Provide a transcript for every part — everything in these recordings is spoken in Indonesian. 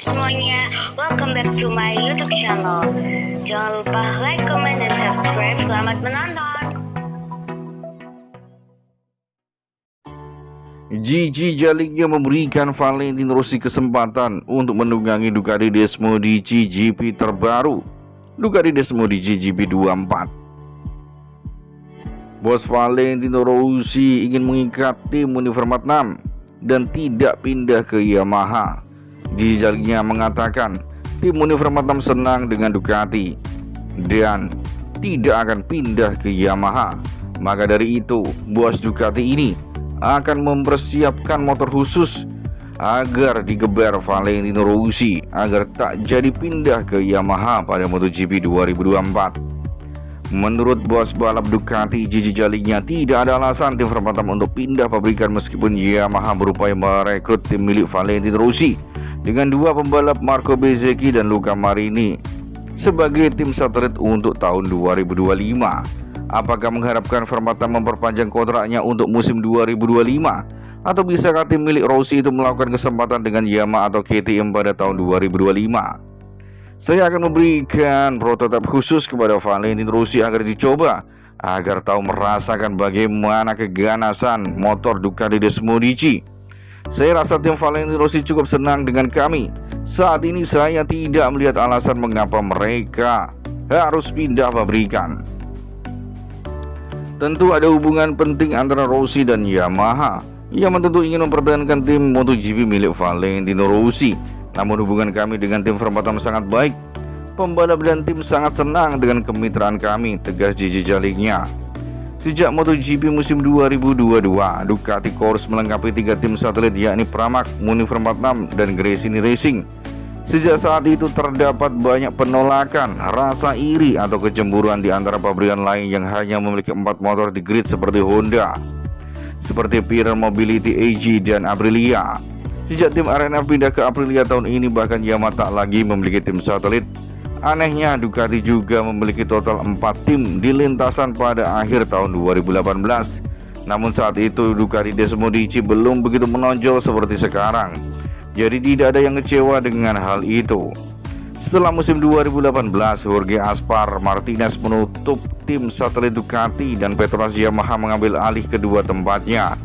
semuanya, welcome back to my YouTube channel. Jangan lupa like, comment, dan subscribe. Selamat menonton. Gigi Jaliknya memberikan Valentino Rossi kesempatan untuk menunggangi Ducati Desmo di GP terbaru, Ducati Desmo di GP 24. Bos Valentino Rossi ingin mengikat tim Univermat 6 dan tidak pindah ke Yamaha. Gigi Jaliknya mengatakan tim Univermat 6 senang dengan Ducati dan tidak akan pindah ke Yamaha. Maka dari itu, bos Ducati ini akan mempersiapkan motor khusus agar digeber Valentino Rossi agar tak jadi pindah ke Yamaha pada MotoGP 2024. Menurut bos balap Ducati, Gigi Jaliknya tidak ada alasan tim Vermatam untuk pindah pabrikan meskipun Yamaha berupaya merekrut tim milik Valentino Rossi dengan dua pembalap Marco Bezzecchi dan Luca Marini sebagai tim satelit untuk tahun 2025. Apakah mengharapkan Vermatam memperpanjang kontraknya untuk musim 2025? Atau bisakah tim milik Rossi itu melakukan kesempatan dengan Yamaha atau KTM pada tahun 2025? Saya akan memberikan prototipe khusus kepada Valentino Rossi agar dicoba, agar tahu merasakan bagaimana keganasan motor Ducati Desmo DC. Saya rasa tim Valentino Rossi cukup senang dengan kami. Saat ini saya tidak melihat alasan mengapa mereka harus pindah pabrikan. Tentu ada hubungan penting antara Rossi dan Yamaha. Ia tentu ingin mempertahankan tim MotoGP milik Valentino Rossi. Namun hubungan kami dengan tim Vermatam sangat baik. Pembalap dan tim sangat senang dengan kemitraan kami, tegas Gigi Jaliknya. Sejak MotoGP musim 2022, Ducati Corse melengkapi 3 tim satelit yakni Pramac, Univermat 6, dan Gresini Racing. Sejak saat itu terdapat banyak penolakan, rasa iri atau kecemburuan di antara pabrikan lain yang hanya memiliki 4 motor di grid seperti Honda, seperti Pirelli Mobility AG dan Aprilia. Sejak tim RNF pindah ke Aprilia tahun ini, bahkan Yamaha tak lagi memiliki tim satelit. Anehnya, Ducati juga memiliki total 4 tim di lintasan pada akhir tahun 2018. Namun saat itu Ducati Desmo DC belum begitu menonjol seperti sekarang. Jadi tidak ada yang kecewa dengan hal itu. Setelah musim 2018, Jorge Aspar Martinez menutup tim satelit Ducati dan Petronas Yamaha mengambil alih kedua tempatnya.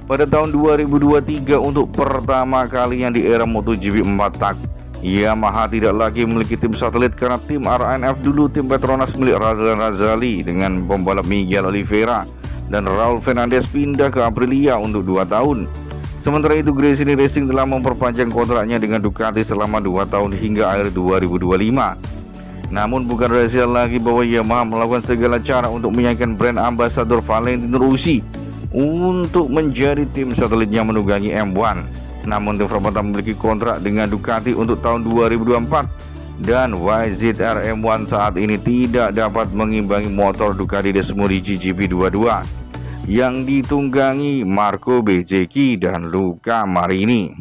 Pada tahun 2023, untuk pertama kalinya di era MotoGP 4 tak, Yamaha tidak lagi memiliki tim satelit karena tim RNF dulu tim Petronas milik Razal Razali dengan pembalap Miguel Oliveira dan Raul Fernandez pindah ke Aprilia untuk 2 tahun. Sementara itu Gresini Racing telah memperpanjang kontraknya dengan Ducati selama 2 tahun hingga akhir 2025. Namun bukan rahasia lagi bahwa Yamaha melakukan segala cara untuk meyakinkan brand ambasador Valentino Rossi untuk menjadi tim satelitnya menunggangi M1. Namun tim Vermatam memiliki kontrak dengan Ducati untuk tahun 2024 dan YZR M1 saat ini tidak dapat mengimbangi motor Ducati Desmo di GP 22 yang ditunggangi Marco Bezzecchi dan Luca Marini.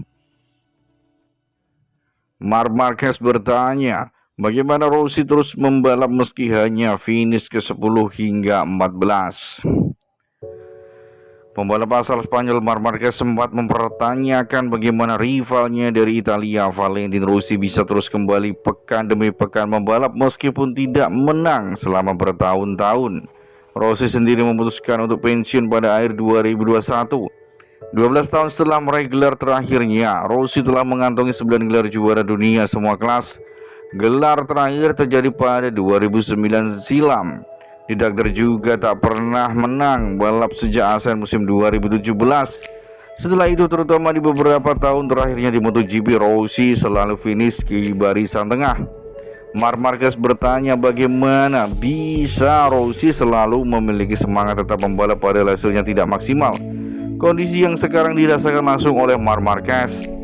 Marc Marquez bertanya, bagaimana Rossi terus membalap meski hanya finish ke-10 hingga 14? Pembalap asal Spanyol Marc Marquez sempat mempertanyakan bagaimana rivalnya dari Italia Valentino Rossi bisa terus kembali pekan demi pekan membalap meskipun tidak menang selama bertahun-tahun. Rossi sendiri memutuskan untuk pensiun pada akhir 2021. 12 tahun setelah meraih gelar terakhirnya, Rossi telah mengantongi 9 gelar juara dunia semua kelas. Gelar terakhir terjadi pada 2009 silam. Didakter juga tak pernah menang balap sejak ASEAN musim 2017. Setelah itu, terutama di beberapa tahun terakhirnya di MotoGP, Rossi selalu finish di barisan tengah. Marc Marquez bertanya bagaimana bisa Rossi selalu memiliki semangat tetap membalap padahal hasilnya tidak maksimal. Kondisi yang sekarang dirasakan langsung oleh Marc Marquez.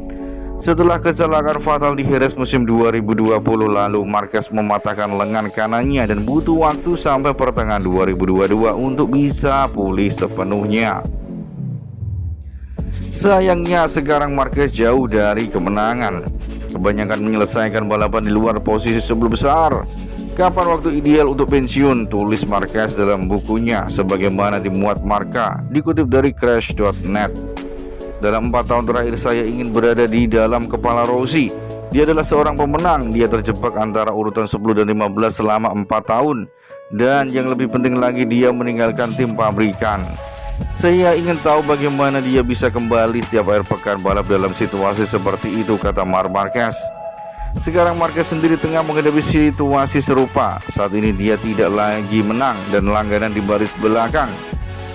Setelah kecelakaan fatal di Jerez musim 2020 lalu, Marquez mematahkan lengan kanannya dan butuh waktu sampai pertengahan 2022 untuk bisa pulih sepenuhnya. Sayangnya sekarang Marquez jauh dari kemenangan. Kebanyakan menyelesaikan balapan di luar posisi 10 besar. Kapan waktu ideal untuk pensiun? Tulis Marquez dalam bukunya sebagaimana dimuat Marca, dikutip dari Crash.net. Dalam 4 tahun terakhir saya ingin berada di dalam kepala Rossi. Dia adalah seorang pemenang. Dia terjebak antara urutan 10 dan 15 selama 4 tahun. Dan yang lebih penting lagi, dia meninggalkan tim pabrikan. Saya ingin tahu bagaimana dia bisa kembali setiap akhir pekan balap dalam situasi seperti itu, kata Marc Marquez. Sekarang Marquez sendiri tengah menghadapi situasi serupa. Saat ini dia tidak lagi menang dan langganan di baris belakang.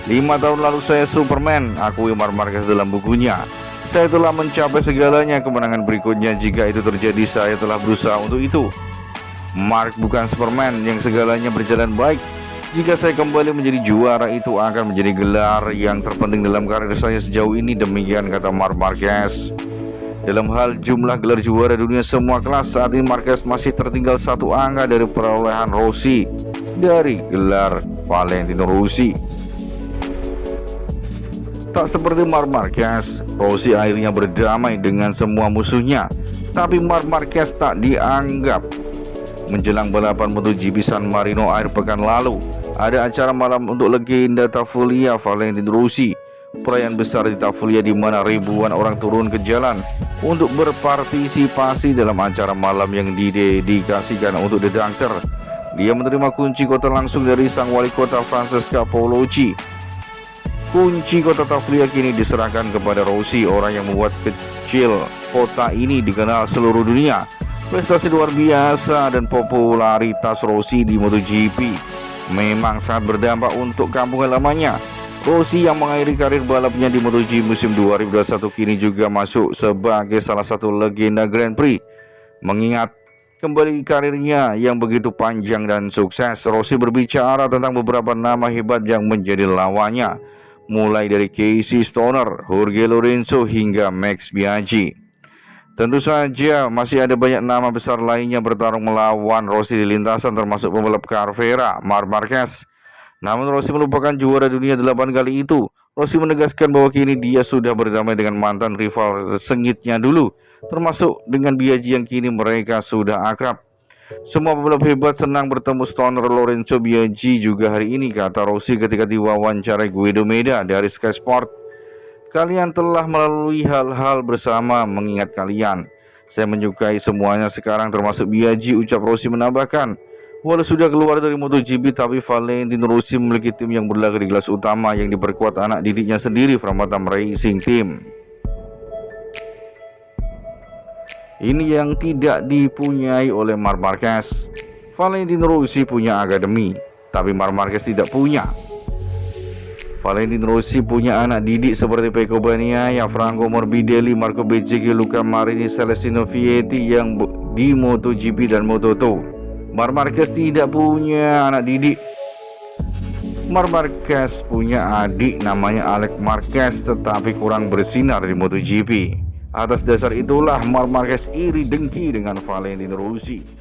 5 tahun lalu saya Superman, akui Marc Marquez dalam bukunya. Saya telah mencapai segalanya. Kemenangan berikutnya, jika itu terjadi, saya telah berusaha untuk itu. Mark bukan Superman yang segalanya berjalan baik. Jika saya kembali menjadi juara, itu akan menjadi gelar yang terpenting dalam karir saya sejauh ini, demikian kata Marc Marquez. Dalam hal jumlah gelar juara dunia semua kelas, saat ini Marquez masih tertinggal 1 angka dari perolehan Rossi dari gelar Valentino Rossi. Tak seperti Marc Marquez, Rossi akhirnya berdamai dengan semua musuhnya. Tapi Marc Marquez tak dianggap. Menjelang balapan MotoGP San Marino akhir pekan lalu, ada acara malam untuk legenda Tafulia Valentino Rossi. Perayaan besar di Tafulia di mana ribuan orang turun ke jalan untuk berpartisipasi dalam acara malam yang didedikasikan untuk The Doctor. Dia menerima kunci kota langsung dari sang wali kota Francesca Paolucci. Kunci kota Tafulia kini diserahkan kepada Rossi, orang yang membuat kecil kota ini dikenal seluruh dunia. Prestasi luar biasa dan popularitas Rossi di MotoGP memang sangat berdampak untuk kampung halamannya. Rossi yang mengakhiri karir balapnya di MotoGP musim 2021 kini juga masuk sebagai salah satu legenda Grand Prix. Mengingat kembali karirnya yang begitu panjang dan sukses, Rossi berbicara tentang beberapa nama hebat yang menjadi lawannya, mulai dari Casey Stoner, Jorge Lorenzo hingga Max Biaggi. Tentu saja masih ada banyak nama besar lainnya bertarung melawan Rossi di lintasan, termasuk pembalap Carrera Marc Marquez. Namun Rossi melupakan juara dunia 8 kali itu. Rossi menegaskan bahwa kini dia sudah berdamai dengan mantan rival sengitnya dulu, termasuk dengan Biaggi yang kini mereka sudah akrab. Semua pembalap hebat senang bertemu Stoner, Lorenzo, Biaggi juga hari ini, kata Rossi ketika diwawancarai Guido Meda dari Sky Sport. Kalian telah melalui hal-hal bersama, mengingat kalian. Saya menyukai semuanya sekarang, termasuk Biaggi, ucap Rossi menambahkan. Walau sudah keluar dari MotoGP, tapi Valentino Rossi memiliki tim yang berlaga di kelas utama yang diperkuat anak didiknya sendiri, Framatome Racing Team. Ini yang tidak dipunyai oleh Marc Marquez. Valentino Rossi punya akademi, tapi Marc Marquez tidak punya. Valentino Rossi punya anak didik seperti Pecco Bagnaia, Franco Morbidelli, Marco Bezzecchi, Luca Marini, Celestino Vietti yang di MotoGP dan Moto2. Marc Marquez tidak punya anak didik. Marc Marquez punya adik namanya Alex Marquez, tetapi kurang bersinar di MotoGP. Atas dasar itulah Marc Marquez iri dengki dengan Valentino Rossi.